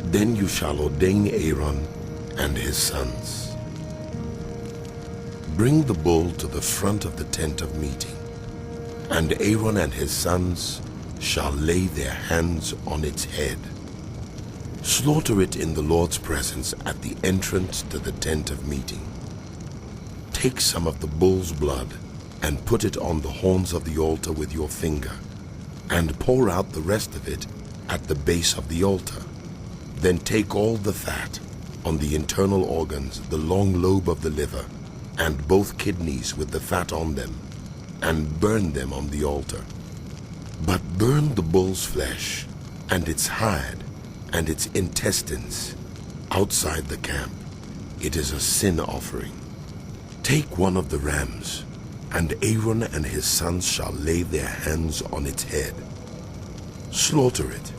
Speaker 2: Then you shall ordain Aaron and his sons. Bring the bull to the front of the tent of meeting, and Aaron and his sons shall lay their hands on its head. Slaughter it in the Lord's presence at the entrance to the tent of meeting. Take some of the bull's blood and put it on the horns of the altar with your finger, and pour out the rest of it at the base of the altar. Then take all the fat on the internal organs, the long lobe of the liver, and both kidneys with the fat on them, and burn them on the altar. But burn the bull's flesh and its hide and its intestines outside the camp. It is a sin offering. Take one of the rams, and Aaron and his sons shall lay their hands on its head. Slaughter it,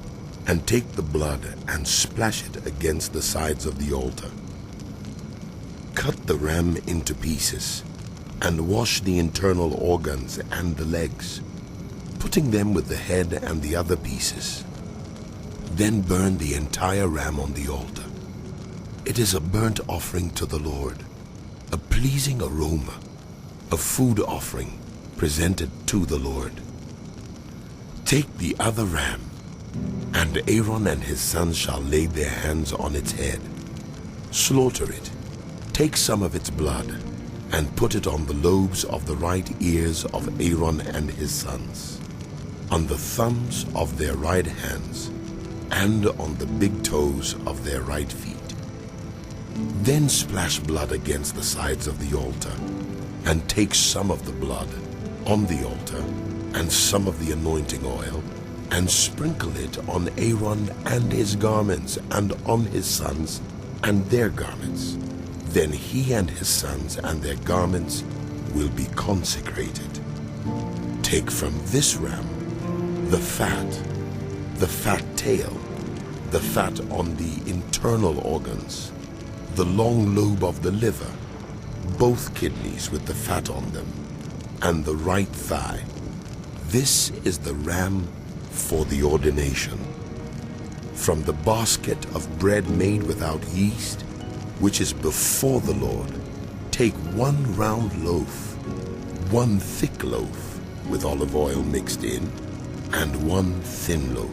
Speaker 2: and take the blood and splash it against the sides of the altar. Cut the ram into pieces, and wash the internal organs and the legs, putting them with the head and the other pieces. Then burn the entire ram on the altar. It is a burnt offering to the Lord, a pleasing aroma, a food offering presented to the Lord. Take the other ram, and Aaron and his sons shall lay their hands on its head. Slaughter it, take some of its blood, and put it on the lobes of the right ears of Aaron and his sons, on the thumbs of their right hands, and on the big toes of their right feet. Then splash blood against the sides of the altar, and take some of the blood on the altar, and some of the anointing oil, and sprinkle it on Aaron and his garments, and on his sons and their garments. Then he and his sons and their garments will be consecrated. Take from this ram the fat tail, the fat on the internal organs, the long lobe of the liver, both kidneys with the fat on them, and the right thigh. This is the ram for the ordination. From the basket of bread made without yeast, which is before the Lord, take 1 round loaf, 1 thick loaf with olive oil mixed in, and 1 thin loaf.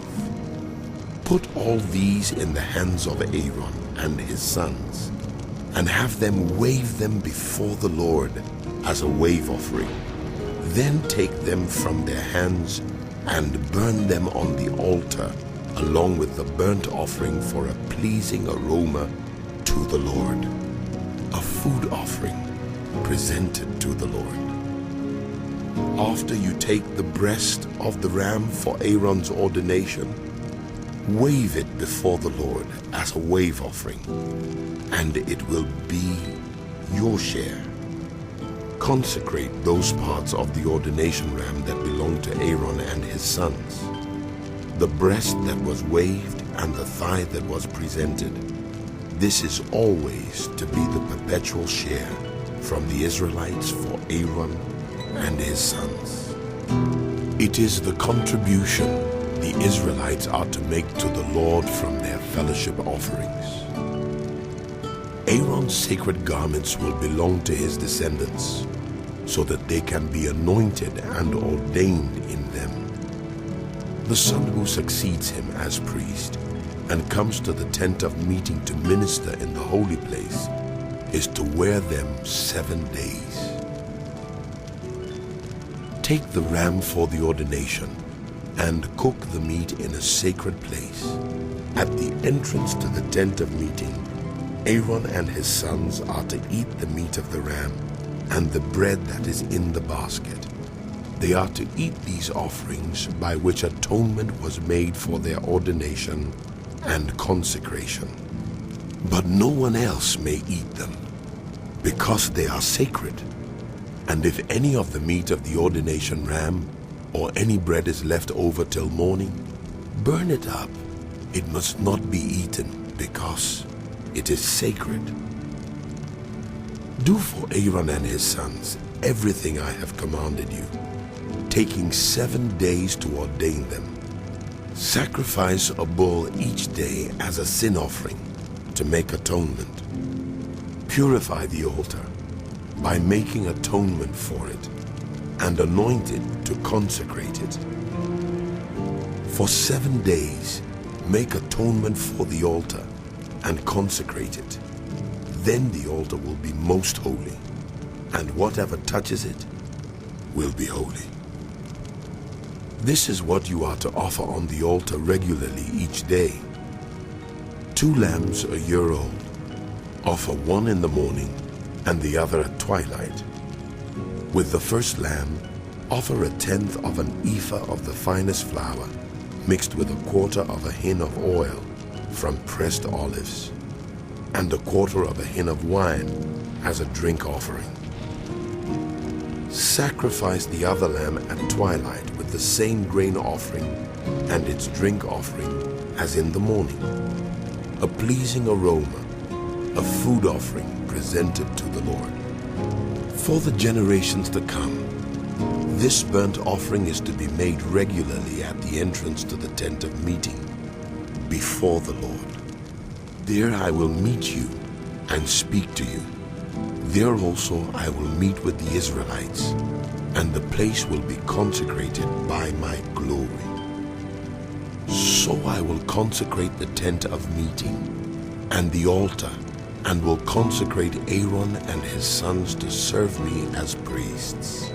Speaker 2: Put all these in the hands of Aaron and his sons, and have them wave them before the Lord as a wave offering. Then take them from their hands and burn them on the altar, along with the burnt offering for a pleasing aroma to the Lord, a food offering presented to the Lord. After you take the breast of the ram for Aaron's ordination, wave it before the Lord as a wave offering, and it will be your share. Consecrate those parts of the ordination ram that belong to Aaron and his sons, the breast that was waved and the thigh that was presented. This is always to be the perpetual share from the Israelites for Aaron and his sons. It is the contribution the Israelites are to make to the Lord from their fellowship offerings. Aaron's sacred garments will belong to his descendants, so that they can be anointed and ordained in them. The son who succeeds him as priest and comes to the tent of meeting to minister in the holy place is to wear them 7 days. Take the ram for the ordination and cook the meat in a sacred place. At the entrance to the tent of meeting, Aaron and his sons are to eat the meat of the ram and the bread that is in the basket. They are to eat these offerings by which atonement was made for their ordination and consecration. But no one else may eat them, because they are sacred. And if any of the meat of the ordination ram or any bread is left over till morning, burn it up. It must not be eaten, because it is sacred. Do for Aaron and his sons everything I have commanded you, taking 7 days to ordain them. Sacrifice a bull each day as a sin offering to make atonement. Purify the altar by making atonement for it, and anoint it to consecrate it. For 7 days, make atonement for the altar and consecrate it. Then the altar will be most holy, and whatever touches it will be holy. This is what you are to offer on the altar regularly each day. 2 lambs a year old. Offer one in the morning and the other at twilight. With the first lamb, offer 1/10 of an ephah of the finest flour, mixed with 1/4 of a hin of oil from pressed olives, and 1/4 of a hin of wine as a drink offering. Sacrifice the other lamb at twilight with the same grain offering and its drink offering as in the morning, a pleasing aroma, a food offering presented to the Lord. For the generations to come, this burnt offering is to be made regularly at the entrance to the tent of meeting before the Lord. There I will meet you and speak to you. There also I will meet with the Israelites, and the place will be consecrated by my glory. So I will consecrate the tent of meeting and the altar, and will consecrate Aaron and his sons to serve me as priests.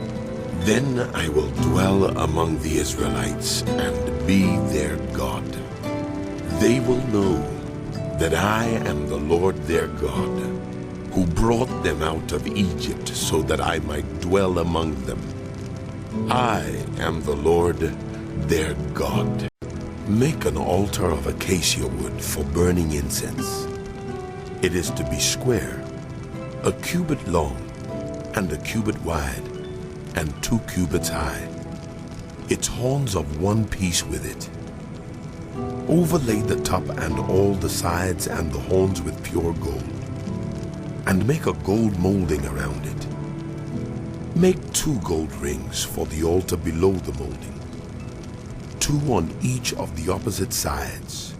Speaker 2: Then I will dwell among the Israelites and be their God. They will know that I am the Lord their God, who brought them out of Egypt so that I might dwell among them. I am the Lord their God. Make an altar of acacia wood for burning incense. It is to be square, a cubit long and a cubit wide, and 2 cubits high, its horns of one piece with it. Overlay the top and all the sides and the horns with pure gold, and make a gold molding around it. Make 2 gold rings for the altar below the molding, 2 on each of the opposite sides,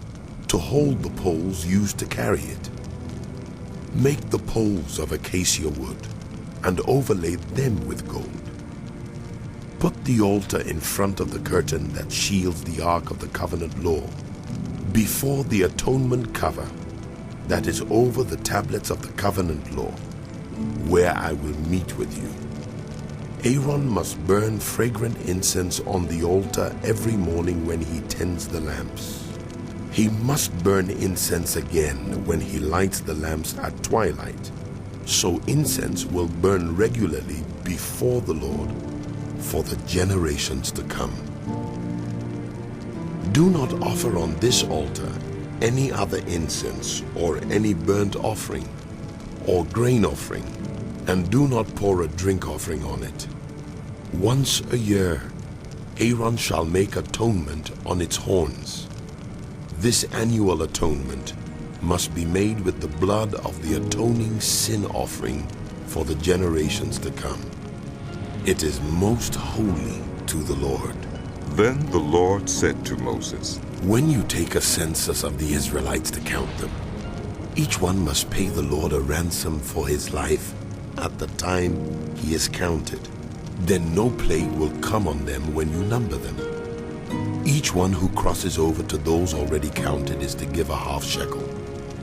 Speaker 2: to hold the poles used to carry it. Make the poles of acacia wood, and overlay them with gold. Put the altar in front of the curtain that shields the Ark of the Covenant law, before the atonement cover that is over the tablets of the covenant law, where I will meet with you. Aaron must burn fragrant incense on the altar every morning when he tends the lamps. He must burn incense again when he lights the lamps at twilight, so incense will burn regularly before the Lord for the generations to come. Do not offer on this altar any other incense or any burnt offering or grain offering, and do not pour a drink offering on it. Once a year, Aaron shall make atonement on its horns. This annual atonement must be made with the blood of the atoning sin offering for the generations to come. It is most holy to the Lord.
Speaker 1: Then the Lord said to Moses,
Speaker 2: When you take a census of the Israelites to count them, each one must pay the Lord a ransom for his life at the time he is counted. Then no plague will come on them when you number them. Each one who crosses over to those already counted is to give a half shekel,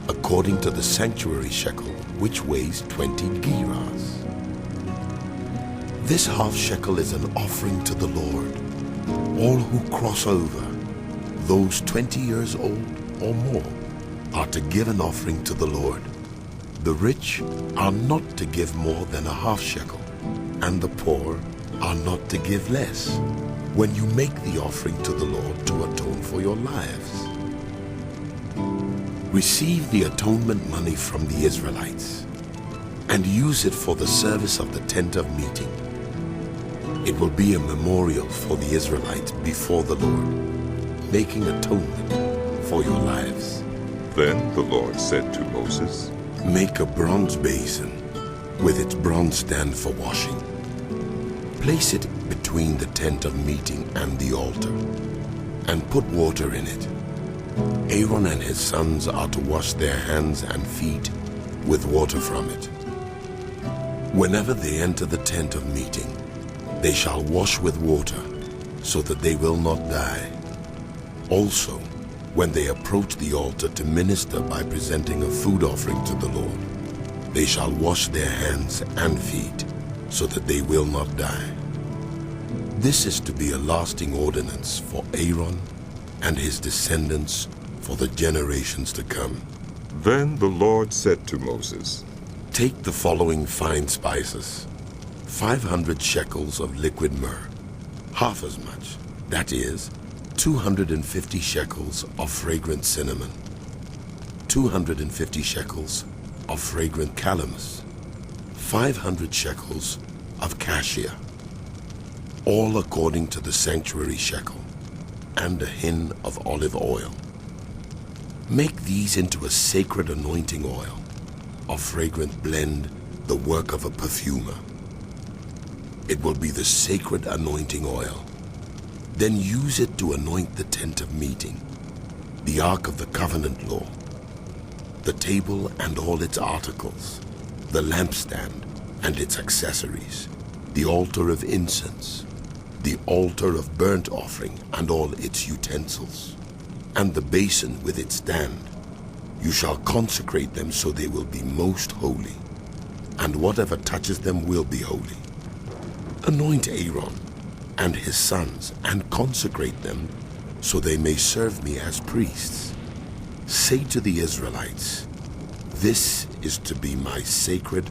Speaker 2: according to the sanctuary shekel, which weighs 20 gerahs. This half shekel is an offering to the Lord. All who cross over, those 20 years old or more, are to give an offering to the Lord. The rich are not to give more than a half shekel, and the poor are not to give less, when you make the offering to the Lord to atone for your lives. Receive the atonement money from the Israelites, and use it for the service of the tent of meeting. It will be a memorial for the Israelites before the Lord, making atonement for your lives.
Speaker 1: Then the Lord said to Moses,
Speaker 2: Make a bronze basin with its bronze stand for washing. Place it between the tent of meeting and the altar, and put water in it. Aaron and his sons are to wash their hands and feet with water from it. Whenever they enter the tent of meeting, they shall wash with water, so that they will not die. Also, when they approach the altar to minister by presenting a food offering to the Lord, they shall wash their hands and feet, so that they will not die. This is to be a lasting ordinance for Aaron and his descendants for the generations to come.
Speaker 1: Then the Lord said to Moses,
Speaker 2: Take the following fine spices: 500 shekels of liquid myrrh, half as much, that is, 250 shekels of fragrant cinnamon, 250 shekels of fragrant calamus, 500 shekels of cassia, all according to the sanctuary shekel, and a hin of olive oil. Make these into a sacred anointing oil, a fragrant blend, the work of a perfumer. It will be the sacred anointing oil. Then use it to anoint the tent of meeting, the Ark of the Covenant law, the table and all its articles, the lampstand and its accessories, the altar of incense, the altar of burnt offering and all its utensils, and the basin with its stand. You shall consecrate them so they will be most holy, and whatever touches them will be holy. Anoint Aaron and his sons and consecrate them so they may serve me as priests. Say to the Israelites, this is to be my sacred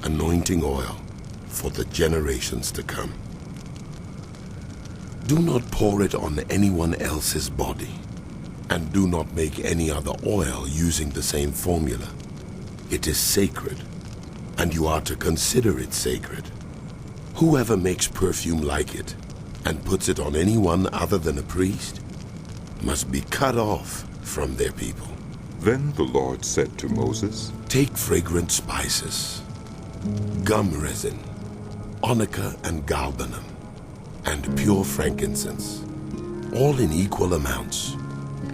Speaker 2: anointing oil for the generations to come. Do not pour it on anyone else's body, and do not make any other oil using the same formula. It is sacred, and you are to consider it sacred. Whoever makes perfume like it and puts it on anyone other than a priest must be cut off from their people.
Speaker 1: Then the Lord said to Moses,
Speaker 2: Take fragrant spices, gum resin, onycha and galbanum, and pure frankincense, all in equal amounts,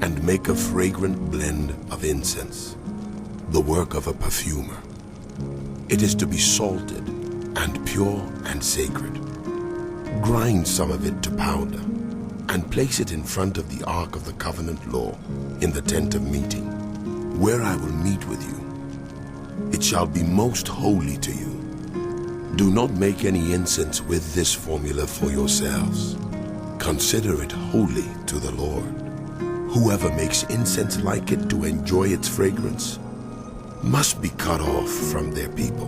Speaker 2: and make a fragrant blend of incense, the work of a perfumer. It is to be salted and pure and sacred. Grind some of it to powder, and place it in front of the Ark of the Covenant law in the tent of meeting, where I will meet with you. It shall be most holy to you. Do not make any incense with this formula for yourselves. Consider it holy to the Lord. Whoever makes incense like it to enjoy its fragrance must be cut off from their people.